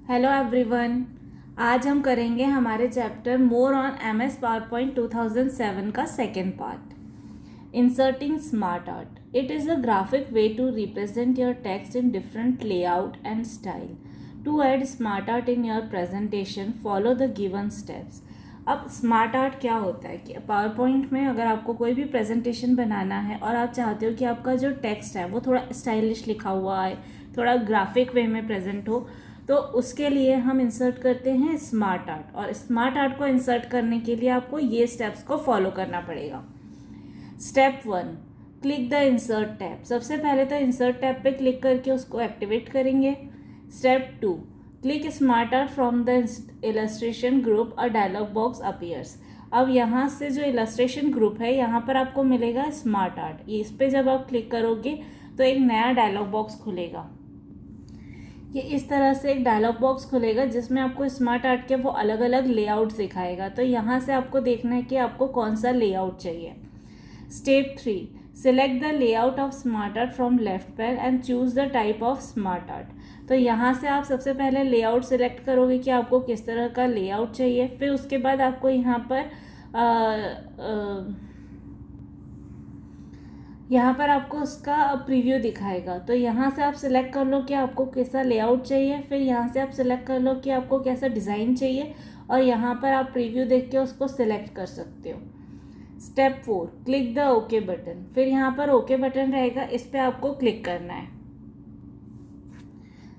Hello everyone. आज हम करेंगे हमारे chapter more on MS PowerPoint 2007 का second part, inserting smart art. It is a graphic way to represent your text in different layout and style. To add smart art in your presentation follow the given steps. अब smart art क्या होता है कि power point में अगर आपको कोई भी प्रेजेंटेशन बनाना है और आप चाहते हो कि आपका जो टेक्स्ट है वो थोड़ा स्टाइलिश लिखा हुआ है, थोड़ा ग्राफिक वे में प्रेजेंट हो, तो उसके लिए हम इंसर्ट करते हैं स्मार्ट आर्ट। और स्मार्ट आर्ट को इंसर्ट करने के लिए आपको ये स्टेप्स को फॉलो करना पड़ेगा। Step 1, click the insert tab. सबसे पहले तो इंसर्ट टैब पे क्लिक करके उसको एक्टिवेट करेंगे। Step 2, click smart art from the illustration group, a dialogue box appears. अब यहाँ से जो इलस्ट्रेशन ग्रुप है यहाँ पर आपको मिलेगा स्मार्ट आर्ट। इस पर जब आप क्लिक करोगे तो एक नया डायलॉग बॉक्स खुलेगा। ये इस तरह से एक डायलॉग बॉक्स खुलेगा जिसमें आपको स्मार्ट आर्ट के वो अलग अलग लेआउट दिखाएगा। तो यहाँ से आपको देखना है कि आपको कौन सा लेआउट चाहिए। Step 3, select the layout of smart art from left pan and choose the type of smart art. तो यहाँ से आप सबसे पहले लेआउट सिलेक्ट करोगे कि आपको किस तरह का लेआउट चाहिए। फिर उसके बाद आपको यहाँ पर आपको उसका प्रीव्यू दिखाएगा। तो यहाँ से आप सिलेक्ट कर लो कि आपको कैसा लेआउट चाहिए। फिर यहाँ से आप सिलेक्ट कर लो कि आपको कैसा डिज़ाइन चाहिए और यहाँ पर आप प्रीव्यू देख के उसको सिलेक्ट कर सकते हो। Step 4, click the okay button. फिर यहाँ पर ओके बटन रहेगा, इस पर आपको क्लिक करना है।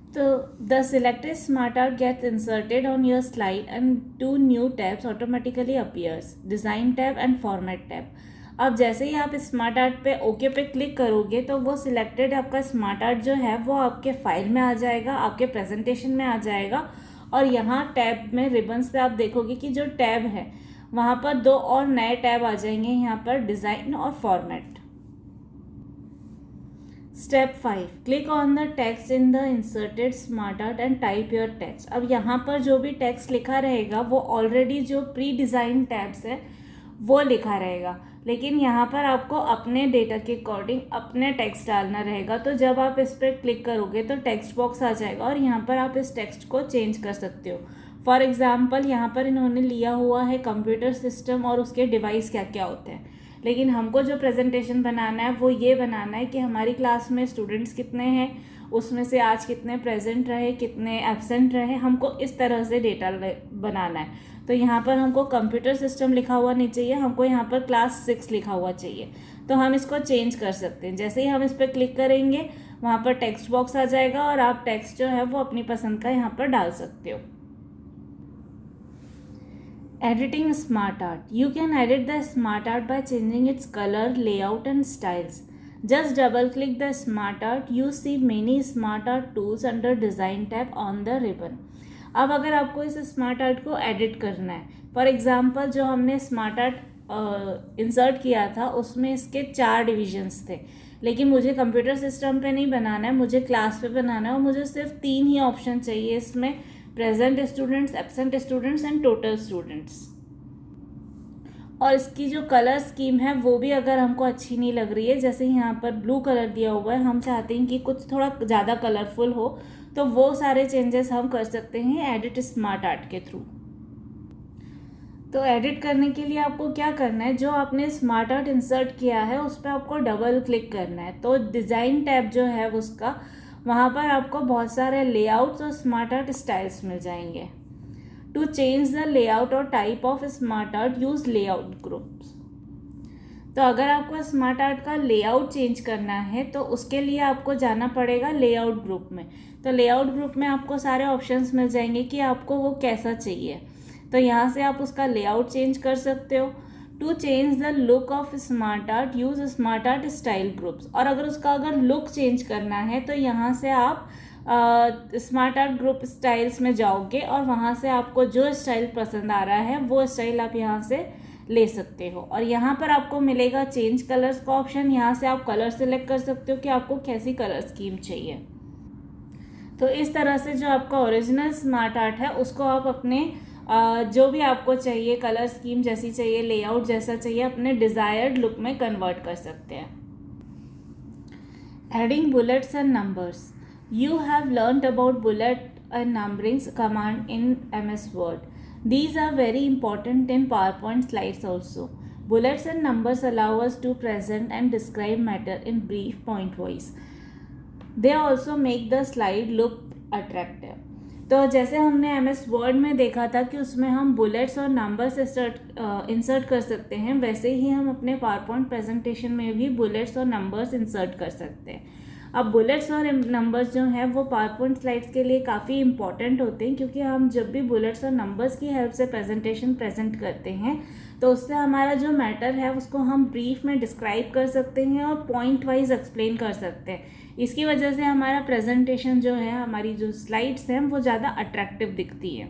तो the selected smart art gets inserted on your slide and 2 new tabs automatically appears, design tab and format tab. अब जैसे ही आप स्मार्ट आर्ट पे ओके पे क्लिक करोगे तो वो सिलेक्टेड आपका स्मार्ट आर्ट जो है वो आपके फाइल में आ जाएगा, आपके प्रेजेंटेशन में आ जाएगा। और यहाँ टैब में रिबन्स पे आप देखोगे कि जो टैब है वहाँ पर 2 और नए टैब आ जाएंगे, यहाँ पर डिज़ाइन और format. Step 5, click on the text in the inserted smart art and type your text. अब यहाँ पर जो भी टेक्स्ट लिखा रहेगा वो ऑलरेडी जो प्री डिज़ाइन टैब्स है वो लिखा रहेगा, लेकिन यहाँ पर आपको अपने डेटा के अकॉर्डिंग अपने टेक्स्ट डालना रहेगा। तो जब आप इस पर क्लिक करोगे तो टेक्स्ट बॉक्स आ जाएगा और यहाँ पर आप इस टेक्स्ट को चेंज कर सकते हो। फॉर एग्जाम्पल यहाँ पर इन्होंने लिया हुआ है कंप्यूटर सिस्टम और उसके डिवाइस क्या क्या होते हैं, लेकिन हमको जो प्रेजेंटेशन बनाना है वो ये बनाना है कि हमारी क्लास में स्टूडेंट्स कितने हैं, उसमें से आज कितने प्रेजेंट रहे, कितने एब्सेंट रहे, हमको इस तरह से डेटा बनाना है। तो यहाँ पर हमको कंप्यूटर सिस्टम लिखा हुआ नहीं चाहिए, हमको यहाँ पर क्लास 6 लिखा हुआ चाहिए। तो हम इसको चेंज कर सकते हैं। जैसे ही हम इस पर क्लिक करेंगे वहाँ पर टेक्स्ट बॉक्स आ जाएगा और आप टेक्स्ट जो है वो अपनी पसंद का यहाँ पर डाल सकते हो। Editing smart art. You can edit the smart art by changing its color, layout and styles. Just double click the smart art. You see many smart art tools under design tab on the ribbon. अब अगर आपको इस smart art को edit करना है, for example जो हमने smart art insert किया था उसमें इसके 4 डिविजन्स थे, लेकिन मुझे कंप्यूटर सिस्टम पे नहीं बनाना है, मुझे क्लास पे बनाना है और मुझे सिर्फ 3 ही ऑप्शन चाहिए इसमें, present students, absent students and total students. और इसकी जो कलर स्कीम है वो भी अगर हमको अच्छी नहीं लग रही है, जैसे यहाँ पर ब्लू कलर दिया हुआ है, हम चाहते हैं कि कुछ थोड़ा ज़्यादा कलरफुल हो, तो वो सारे चेंजेस हम कर सकते हैं एडिट स्मार्ट आर्ट के थ्रू। तो एडिट करने के लिए आपको क्या करना है, जो आपने स्मार्ट आर्ट इंसर्ट किया है उस पर आपको डबल क्लिक करना है। तो डिज़ाइन टैब जो है उसका, वहाँ पर आपको बहुत सारे लेआउट्स और स्मार्ट आर्ट स्टाइल्स मिल जाएंगे। टू चेंज द लेआउट और type of smart art use layout groups. तो अगर आपको स्मार्ट आर्ट का लेआउट चेंज करना है तो उसके लिए आपको जाना पड़ेगा लेआउट ग्रुप में। तो लेआउट ग्रुप में आपको सारे ऑप्शंस मिल जाएंगे कि आपको वो कैसा चाहिए। तो यहाँ से आप उसका लेआउट चेंज कर सकते हो। To change the look of smart art use smart art style groups. और अगर लुक चेंज करना है तो यहाँ से आप स्मार्ट आर्ट ग्रुप स्टाइल्स में जाओगे और वहाँ से आपको जो स्टाइल पसंद आ रहा है वो स्टाइल आप यहाँ से ले सकते हो। और यहाँ पर आपको मिलेगा चेंज कलर्स का ऑप्शन, यहाँ से आप कलर सेलेक्ट कर सकते हो कि आपको कैसी कलर स्कीम चाहिए। तो इस तरह से जो आपका ओरिजिनल स्मार्ट आर्ट है उसको आप अपने जो भी आपको चाहिए, कलर स्कीम जैसी चाहिए, लेआउट जैसा चाहिए, अपने डिज़ायर्ड लुक में कन्वर्ट कर सकते हैं। Adding bullets and numbers. You have learnt about bullet and numberings command in MS Word. These are very important in PowerPoint slides also. Bullets and numbers allow us to present and describe matter in brief point-wise. They also make the slide look attractive. तो जैसे हमने MS Word में देखा था कि उसमें हम bullets और नंबर्स इंसर्ट कर सकते हैं, वैसे ही हम अपने पावरपॉइंट प्रेजेंटेशन में भी बुलेट्स और नंबर्स इंसर्ट कर सकते हैं. अब बुलेट्स और नंबर्स जो हैं वो पावरपॉइंट स्लाइड्स के लिए काफ़ी इंपॉर्टेंट होते हैं, क्योंकि हम जब भी बुलेट्स और नंबर्स की हेल्प से प्रेजेंटेशन प्रेजेंट करते हैं तो उससे हमारा जो मैटर है उसको हम ब्रीफ में डिस्क्राइब कर सकते हैं और पॉइंट वाइज एक्सप्लेन कर सकते हैं. इसकी वजह से हमारा प्रेजेंटेशन जो है, हमारी जो स्लाइड्स हैं वो ज़्यादा अट्रैक्टिव दिखती है.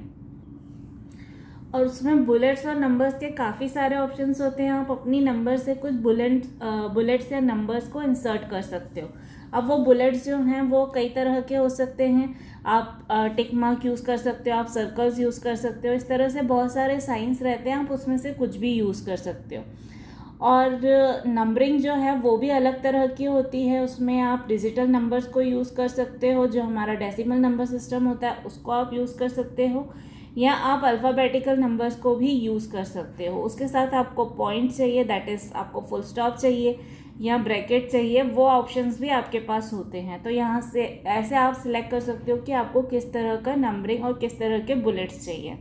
और उसमें बुलेट्स और नंबर्स के काफ़ी सारे ऑप्शंस होते हैं. आप अपनी नंबर से कुछ बुलेट्स या नंबर्स को इंसर्ट कर सकते हो. अब वो बुलेट्स जो हैं वो कई तरह के हो सकते हैं. आप टिक मार्क यूज़ कर सकते हो, आप सर्कल्स यूज़ कर सकते हो. इस तरह से बहुत सारे साइंस रहते हैं, आप उसमें से कुछ भी यूज़ कर सकते हो. और नंबरिंग जो है वो भी अलग तरह की होती है. उसमें आप डिजिटल नंबर्स को यूज़ कर सकते हो, जो हमारा डेसिमल नंबर सिस्टम होता है उसको आप यूज़ कर सकते हो, या आप अल्फ़ाबेटिकल नंबर्स को भी यूज़ कर सकते हो. उसके साथ आपको पॉइंट चाहिए, दैट इज़ आपको फुल स्टॉप चाहिए या ब्रैकेट चाहिए, वो ऑप्शंस भी आपके पास होते हैं. तो यहाँ से ऐसे आप सिलेक्ट कर सकते हो कि आपको किस तरह का नंबरिंग और किस तरह के बुलेट्स चाहिए.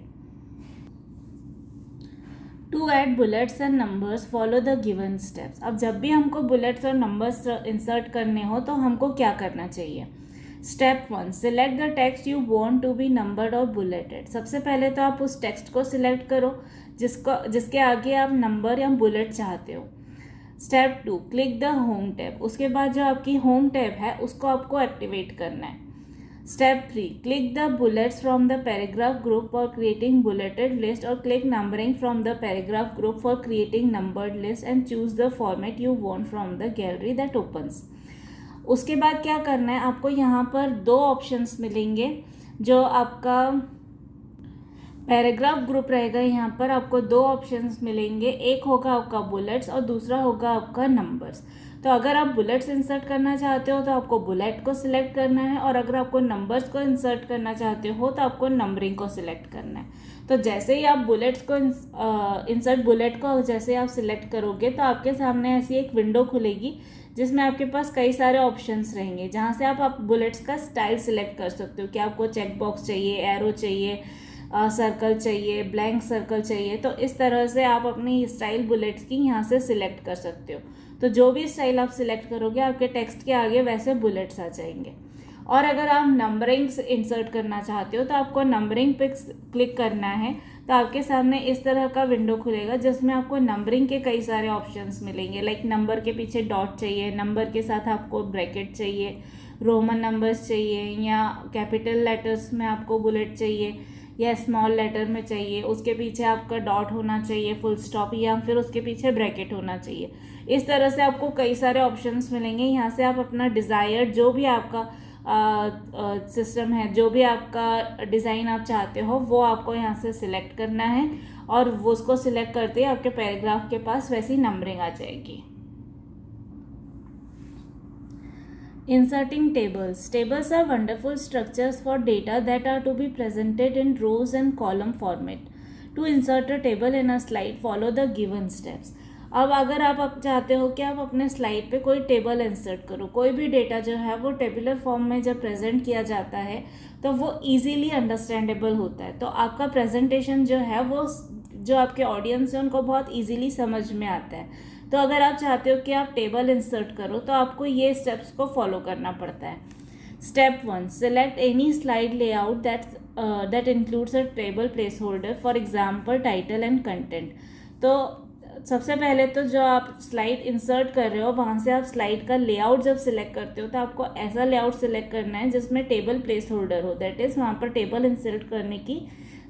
To add bullets and numbers follow the given steps. अब जब भी हमको बुलेट्स और नंबर्स इंसर्ट करने हो तो हमको क्या करना चाहिए. Step 1, select the text you want to be numbered और बुलेटेड. सबसे पहले तो आप उस टेक्स्ट को सिलेक्ट करो जिसके आगे आप नंबर या बुलेट चाहते हो. Step 2, click the home tab. उसके बाद जो आपकी होम टैब है उसको आपको एक्टिवेट करना है. Step 3, click the bullets from the paragraph group for creating bulleted list, और click numbering from the paragraph group for creating numbered list and choose the format you want from the gallery that opens. उसके बाद क्या करना है, आपको यहाँ पर दो ऑप्शंस मिलेंगे. जो आपका पैराग्राफ ग्रुप रहेगा, यहाँ पर आपको दो ऑप्शंस मिलेंगे. एक होगा आपका बुलेट्स और दूसरा होगा आपका नंबर्स. तो अगर आप बुलेट्स इंसर्ट करना चाहते हो तो आपको बुलेट को सिलेक्ट करना है, और अगर आपको नंबर्स को इंसर्ट करना चाहते हो तो आपको नंबरिंग को सिलेक्ट करना है. तो जैसे ही आप बुलेट्स को इंसर्ट बुलेट को जैसे आप सिलेक्ट करोगे तो आपके सामने ऐसी एक विंडो खुलेगी जिसमें आपके पास कई सारे ऑप्शंस रहेंगे, जहाँ से आप बुलेट्स का स्टाइल सिलेक्ट कर सकते हो कि आपको चेक बॉक्स चाहिए, एरो चाहिए, सर्कल चाहिए, ब्लैंक सर्कल चाहिए. तो इस तरह से आप अपनी स्टाइल बुलेट्स की यहाँ से सिलेक्ट कर सकते हो. तो जो भी स्टाइल आप सिलेक्ट करोगे आपके टेक्स्ट के आगे वैसे बुलेट्स आ जाएंगे. और अगर आप नंबरिंग इंसर्ट करना चाहते हो तो आपको नंबरिंग पे क्लिक करना है. तो आपके सामने इस तरह का विंडो खुलेगा जिसमें आपको नंबरिंग के कई सारे ऑप्शंस मिलेंगे. लाइक नंबर के पीछे डॉट चाहिए, नंबर के साथ आपको ब्रैकेट चाहिए, रोमन नंबर्स चाहिए, या कैपिटल लेटर्स में आपको बुलेट चाहिए या स्मॉल लेटर में चाहिए, उसके पीछे आपका डॉट होना चाहिए, फुल स्टॉप, या फिर उसके पीछे ब्रैकेट होना चाहिए. इस तरह से आपको कई सारे ऑप्शंस मिलेंगे. यहाँ से आप अपना डिज़ायर्ड जो भी आपका सिस्टम है, जो भी आपका डिज़ाइन आप चाहते हो वो आपको यहाँ से सिलेक्ट करना है, और वो उसको सिलेक्ट करते ही आपके पैराग्राफ के पास वैसी नंबरिंग आ जाएगी. Inserting tables. Tables are wonderful structures for data that are to be presented in rows and column format. To insert a table in a slide, follow the given steps. अब अगर आप चाहते हो कि आप अपने स्लाइड पे कोई टेबल इंसर्ट करो, कोई भी डेटा जो है वो टेबुलर फॉर्म में जब प्रेजेंट किया जाता है तो वो इजीली अंडरस्टैंडेबल होता है. तो आपका प्रेजेंटेशन जो है वो जो आपके ऑडियंस है उनको बहुत इजीली समझ में आता है. तो अगर आप चाहते हो कि आप टेबल इंसर्ट करो तो आपको ये स्टेप्स को फॉलो करना पड़ता है. Step 1, select any slide layout that includes a table place holder, for example title and content. तो सबसे पहले तो जो आप स्लाइड इंसर्ट कर रहे हो वहाँ से आप स्लाइड का लेआउट जब सिलेक्ट करते हो तो आपको ऐसा लेआउट सिलेक्ट करना है जिसमें टेबल प्लेस होल्डर हो, दैट इज़ वहाँ पर टेबल इंसर्ट करने की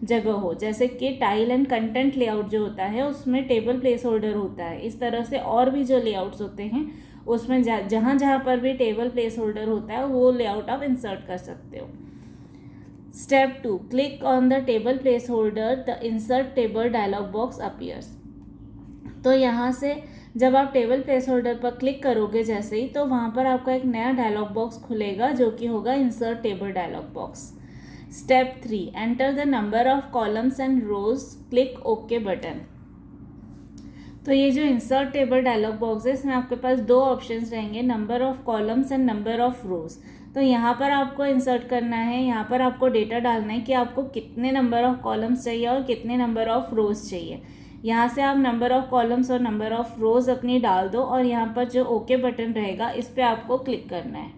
जगह हो. जैसे कि टाइल एंड कंटेंट लेआउट जो होता है उसमें टेबल प्लेस होल्डर होता है. इस तरह से और भी जो लेआउट्स होते हैं उसमें जहाँ जहाँ पर भी टेबल प्लेस होल्डर होता है वो लेआउट आप इंसर्ट कर सकते हो. Step 2, click on the table placeholder, the insert table dialogue box appears. तो यहाँ से जब आप टेबल प्लेस होल्डर पर क्लिक करोगे जैसे ही, तो वहाँ पर आपका एक नया डायलॉग बॉक्स खुलेगा जो कि होगा insert table dialogue box. Step 3. Enter the number of columns and rows. Click OK button. तो ये जो इंसर्ट टेबल डायलॉग बॉक्स है, इसमें आपके पास दो ऑप्शंस रहेंगे, number of columns and number of रोज। तो यहाँ पर आपको इंसर्ट करना है, यहाँ पर आपको डेटा डालना है कि आपको कितने नंबर ऑफ कॉलम्स चाहिए और कितने नंबर ऑफ रोज चाहिए। यहाँ से आप नंबर ऑफ कॉलम्स और नंबर ऑफ रोज अपनी डाल दो और यहाँ पर जो ओके बटन रहेगा इस पर आपको क्लिक करना है।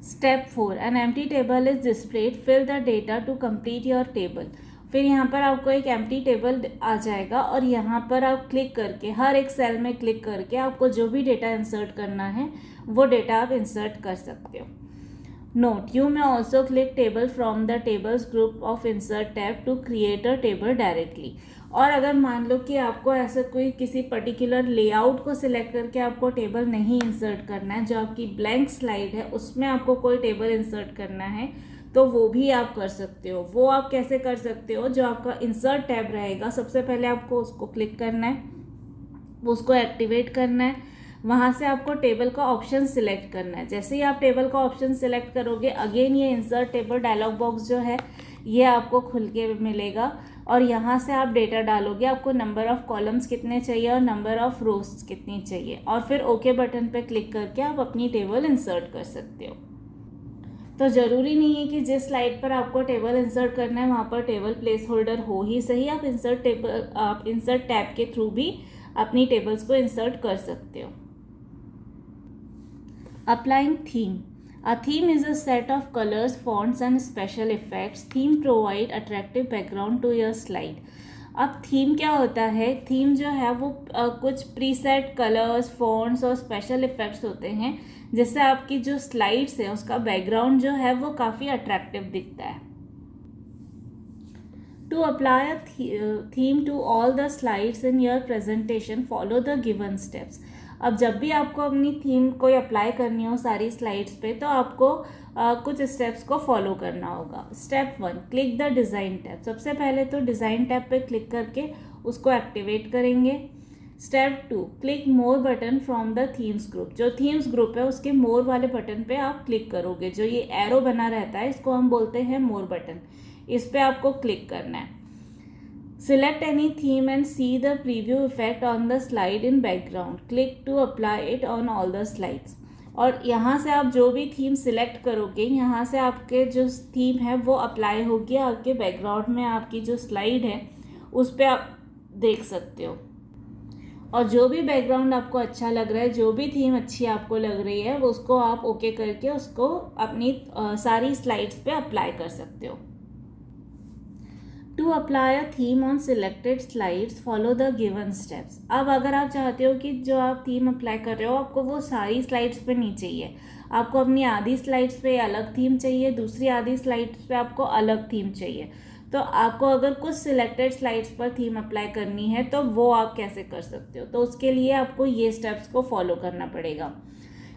Step 4. An empty table is displayed. Fill the data to complete your table. फिर यहाँ पर आपको एक एम्प्टी टेबल आ जाएगा और यहाँ पर आप क्लिक करके हर एक सेल में क्लिक करके आपको जो भी डेटा इंसर्ट करना है वो डेटा आप इंसर्ट कर सकते हो। Note, you may also click table from the tables group of insert tab to create a table directly. और अगर मान लो कि आपको ऐसा कोई किसी पर्टिकुलर लेआउट को सिलेक्ट करके आपको टेबल नहीं इंसर्ट करना है, जो आपकी ब्लैंक स्लाइड है उसमें आपको कोई टेबल इंसर्ट करना है, तो वो भी आप कर सकते हो। वो आप कैसे कर सकते हो, जो आपका इंसर्ट टैब रहेगा सबसे पहले आपको उसको क्लिक करना है, उसको एक्टिवेट करना है, वहाँ से आपको टेबल का ऑप्शन सिलेक्ट करना है। जैसे ही आप टेबल का ऑप्शन सिलेक्ट करोगे, अगेन ये इंसर्ट टेबल डायलॉग बॉक्स जो है ये आपको खुल के मिलेगा और यहाँ से आप डेटा डालोगे, आपको नंबर ऑफ कॉलम्स कितने चाहिए और नंबर ऑफ रोज कितनी चाहिए, और फिर ओके बटन पे क्लिक करके आप अपनी टेबल इंसर्ट कर सकते हो। तो ज़रूरी नहीं है कि जिस स्लाइड पर आपको टेबल इंसर्ट करना है वहाँ पर टेबल प्लेस होल्डर हो ही सही, आप इंसर्ट टैब के थ्रू भी अपनी टेबल्स को इंसर्ट कर सकते हो। Applying theme. A theme is a set of colors, fonts and special effects. Theme provide attractive background to your slide. अब थीम क्या होता है? थीम जो है वो कुछ प्रीसेट कलर्स, फॉन्ट्स और स्पेशल इफेक्ट्स होते हैं जिससे आपकी जो स्लाइड्स है उसका बैकग्राउंड जो है वो काफ़ी अट्रैक्टिव दिखता है। To apply a theme to all the slides in your presentation, follow the given steps. अब जब भी आपको अपनी थीम कोई अप्लाई करनी हो सारी स्लाइड्स पे, तो आपको कुछ स्टेप्स को फॉलो करना होगा। Step 1, click the design tab. सबसे पहले तो डिज़ाइन टैब पे क्लिक करके उसको एक्टिवेट करेंगे। Step 2, click more button from the themes group. जो थीम्स ग्रुप है उसके मोर वाले बटन पे आप क्लिक करोगे, जो ये एरो बना रहता है इसको हम बोलते हैं मोर बटन, इस पे आपको क्लिक करना है। Select any theme and see the preview effect on the slide in background. Click to apply it on all the slides. और यहाँ से आप जो भी थीम सिलेक्ट करोगे, यहाँ से आपके जो थीम है वो अप्लाई होगी आपके बैकग्राउंड में, आपकी जो स्लाइड है उस पर आप देख सकते हो। और जो भी बैकग्राउंड आपको अच्छा लग रहा है, जो भी थीम अच्छी आपको लग रही है, वो उसको आप ओके करके उसको अपनी सारी स्लाइड्स पे अप्लाई कर सकते हो। To apply a theme on selected slides, follow the given steps. अब अगर आप चाहते हो कि जो आप थीम अप्लाई कर रहे हो आपको वो सारी स्लाइड्स पे नहीं चाहिए, आपको अपनी आधी स्लाइड्स पे अलग थीम चाहिए, दूसरी आधी स्लाइड्स पे आपको अलग थीम चाहिए, तो आपको अगर कुछ सिलेक्टेड स्लाइड्स पर थीम अप्लाई करनी है तो वो आप कैसे कर सकते हो? तो उसके लिए आपको ये स्टेप्स को फॉलो करना पड़ेगा।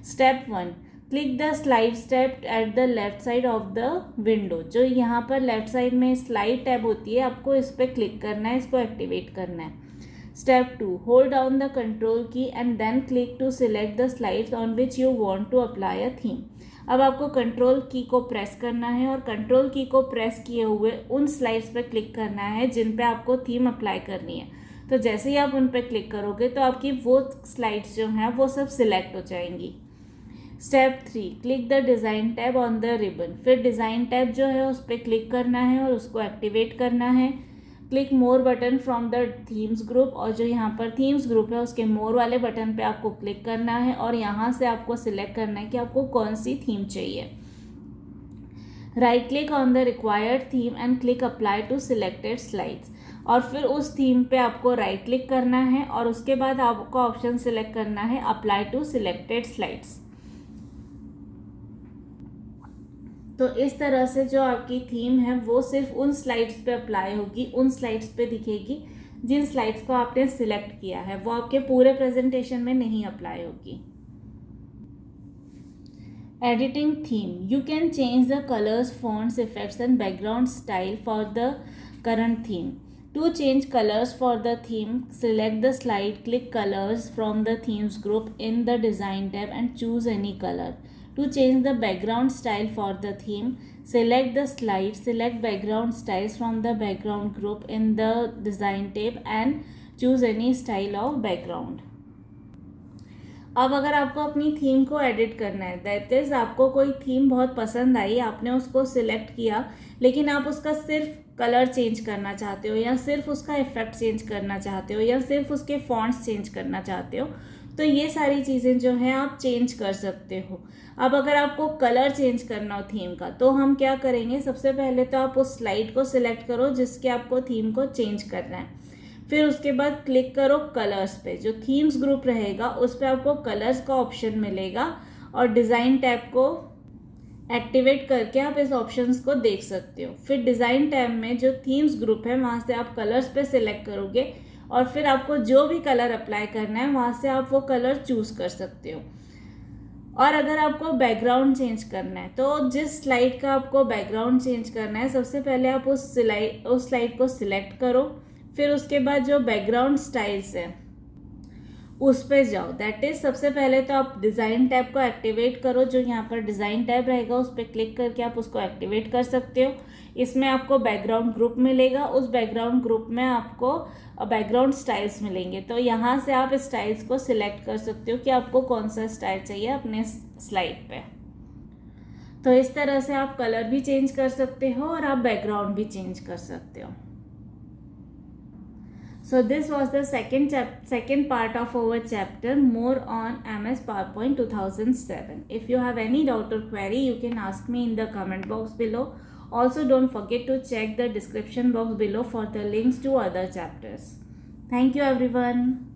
Step 1, click the slide step at the left side of the window. जो यहाँ पर लेफ्ट साइड में स्लाइड टैब होती है, आपको इस पर क्लिक करना है, इसको एक्टिवेट करना है। Step 2, hold down the control key and then click to select the slides on which you want to apply a theme. अब आपको कंट्रोल की को प्रेस करना है और कंट्रोल की को प्रेस किए हुए उन स्लाइड्स पर क्लिक करना है जिन पे आपको थीम अप्लाई करनी है। तो जैसे ही आप उन पर क्लिक करोगे तो आपकी वो स्लाइड्स जो हैं वो सब सिलेक्ट हो जाएंगी। Step 3, click the design tab on the ribbon. फिर डिज़ाइन टैब जो है उस पर क्लिक करना है और उसको एक्टिवेट करना है। Click more button from the themes group, और जो यहाँ पर थीम्स ग्रुप है उसके मोर वाले बटन पे आपको क्लिक करना है और यहाँ से आपको सिलेक्ट करना है कि आपको कौन सी थीम चाहिए। Right click on the required theme and click apply to selected slides, और फिर उस थीम पे आपको राइट क्लिक करना है और उसके बाद आपको ऑप्शन सिलेक्ट करना है अप्लाई टू सिलेक्टेड स्लाइड्स। तो इस तरह से जो आपकी थीम है वो सिर्फ उन स्लाइड्स पे अप्लाई होगी, उन स्लाइड्स पे दिखेगी जिन स्लाइड्स को आपने सिलेक्ट किया है, वो आपके पूरे प्रेजेंटेशन में नहीं अप्लाई होगी। Editing theme, you can change the colours, fonts, effects and background style for the current theme. To change colors for the theme, select the slide, click colors from the themes group in the design tab and choose any color. To change the background style for the theme, select the slide, select background styles from the background group in the design tab and choose any style of background. अब अगर आपको अपनी theme को edit करना है, that is आपको कोई theme बहुत पसंद आई, आपने उसको सिलेक्ट किया, लेकिन आप उसका सिर्फ कलर चेंज करना चाहते हो या सिर्फ उसका इफेक्ट चेंज करना चाहते हो या सिर्फ उसके फॉन्ट्स चेंज करना चाहते हो, तो ये सारी चीज़ें जो हैं आप चेंज कर सकते हो. अब अगर आपको कलर चेंज करना हो थीम का, तो हम क्या करेंगे, सबसे पहले तो आप उस स्लाइड को सिलेक्ट करो जिसके आपको थीम को चेंज करना है. फिर उसके बाद क्लिक करो कलर्स पे, जो थीम्स ग्रुप रहेगा उस पर आपको कलर्स का ऑप्शन मिलेगा और डिज़ाइन टैब को एक्टिवेट करके आप इस ऑप्शंस को देख सकते हो. फिर डिज़ाइन टैब में जो थीम्स ग्रुप है वहाँ से आप कलर्स पे सिलेक्ट करोगे और फिर आपको जो भी कलर अप्लाई करना है वहाँ से आप वो कलर चूज़ कर सकते हो. और अगर आपको बैकग्राउंड चेंज करना है, तो जिस स्लाइड का आपको बैकग्राउंड चेंज करना है, सबसे पहले आप उस स्लाइड को सिलेक्ट करो. फिर उसके बाद जो बैकग्राउंड स्टाइल्स है उस पर जाओ. दैट इज सबसे पहले तो आप डिज़ाइन टैब को एक्टिवेट करो, जो यहाँ पर डिज़ाइन टैब रहेगा उस पर क्लिक करके आप उसको एक्टिवेट कर सकते हो. इसमें आपको बैकग्राउंड ग्रुप मिलेगा, उस बैकग्राउंड ग्रुप में आपको बैकग्राउंड स्टाइल्स मिलेंगे. तो यहाँ से आप स्टाइल्स को सिलेक्ट कर सकते हो कि आपको कौन सा स्टाइल चाहिए अपने स्लाइड पे. तो इस तरह से आप कलर भी चेंज कर सकते हो और आप बैकग्राउंड भी चेंज कर सकते हो. So this was the second part of our chapter, more on MS PowerPoint 2007. If you have any doubt or query, you can ask me in the comment box below. Also don't forget to check the description box below for the links to other chapters. Thank you everyone.